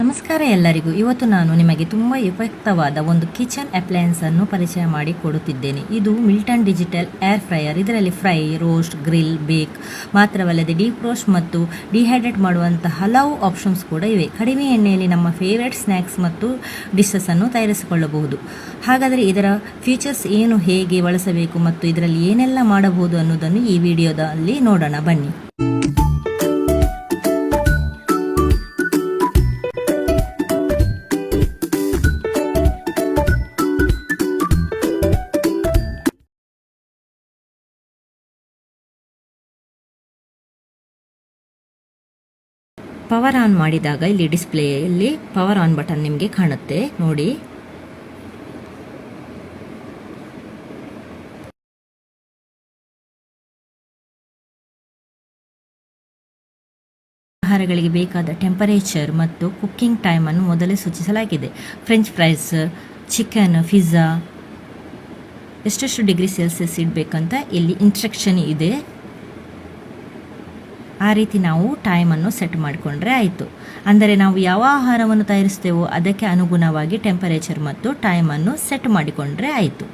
ನಮಸ್ಕಾರ ಎಲ್ಲರಿಗೂ. ಇವತ್ತು ನಾನು ನಿಮಗೆ ತುಂಬ ಉಪಯುಕ್ತವಾದ ಒಂದು ಕಿಚನ್ ಅಪ್ಲಯನ್ಸ್ ಅನ್ನು ಪರಿಚಯ ಮಾಡಿ ಕೊಡುತ್ತಿದ್ದೇನೆ. ಇದು ಮಿಲ್ಟನ್ ಡಿಜಿಟಲ್ ಏರ್ ಫ್ರೈಯರ್. ಇದರಲ್ಲಿ ಫ್ರೈ, ರೋಸ್ಟ್, ಗ್ರಿಲ್, ಬೇಕ್ ಮಾತ್ರವಲ್ಲದೆ ಡೀಪ್ ರೋಸ್ಟ್ ಮತ್ತು ಡಿಹೈಡ್ರೇಟ್ ಮಾಡುವಂತಹ ಹಲವು ಆಪ್ಷನ್ಸ್ ಕೂಡ ಇವೆ. ಕಡಿಮೆ ಎಣ್ಣೆಯಲ್ಲಿ ನಮ್ಮ ಫೇವರೇಟ್ ಸ್ನ್ಯಾಕ್ಸ್ ಮತ್ತು ಡಿಶಸ್ ಅನ್ನು ತಯಾರಿಸಿಕೊಳ್ಳಬಹುದು. ಹಾಗಾದರೆ ಇದರ ಫೀಚರ್ಸ್ ಏನು, ಹೇಗೆ ಬಳಸಬೇಕು ಮತ್ತು ಇದರಲ್ಲಿ ಏನೆಲ್ಲ ಮಾಡಬಹುದು ಅನ್ನೋದನ್ನು ಈ ವಿಡಿಯೋದಲ್ಲಿ ನೋಡೋಣ ಬನ್ನಿ. ಪವರ್ ಆನ್ ಮಾಡಿದಾಗ ಇಲ್ಲಿ ಡಿಸ್ಪ್ಲೇಯಲ್ಲಿ ಪವರ್ ಆನ್ ಬಟನ್ ನಿಮಗೆ ಕಾಣುತ್ತೆ ನೋಡಿ. ಆಹಾರಗಳಿಗೆ ಬೇಕಾದ ಟೆಂಪರೇಚರ್ ಮತ್ತು ಕುಕ್ಕಿಂಗ್ ಟೈಮ್ ಅನ್ನು ಮೊದಲೇ ಸೂಚಿಸಲಾಗಿದೆ. ಫ್ರೆಂಚ್ ಫ್ರೈಸ್, ಚಿಕನ್, ಪಿಜ್ಜಾ ಎಷ್ಟೆಷ್ಟು ಡಿಗ್ರಿ ಸೆಲ್ಸಿಯಸ್ ಇಡಬೇಕಂತ ಇಲ್ಲಿ ಇನ್ಸ್ಟ್ರಕ್ಷನ್ ಇದೆ. ಆ ರೀತಿ ನಾವು ಟೈಮನ್ನು ಸೆಟ್ ಮಾಡಿಕೊಂಡ್ರೆ ಆಯಿತು. ಅಂದರೆ ನಾವು ಯಾವ ಆಹಾರವನ್ನು ತಯಾರಿಸ್ತೇವೋ ಅದಕ್ಕೆ ಅನುಗುಣವಾಗಿ ಟೆಂಪರೇಚರ್ ಮತ್ತು ಟೈಮನ್ನು ಸೆಟ್ ಮಾಡಿಕೊಂಡ್ರೆ ಆಯಿತು.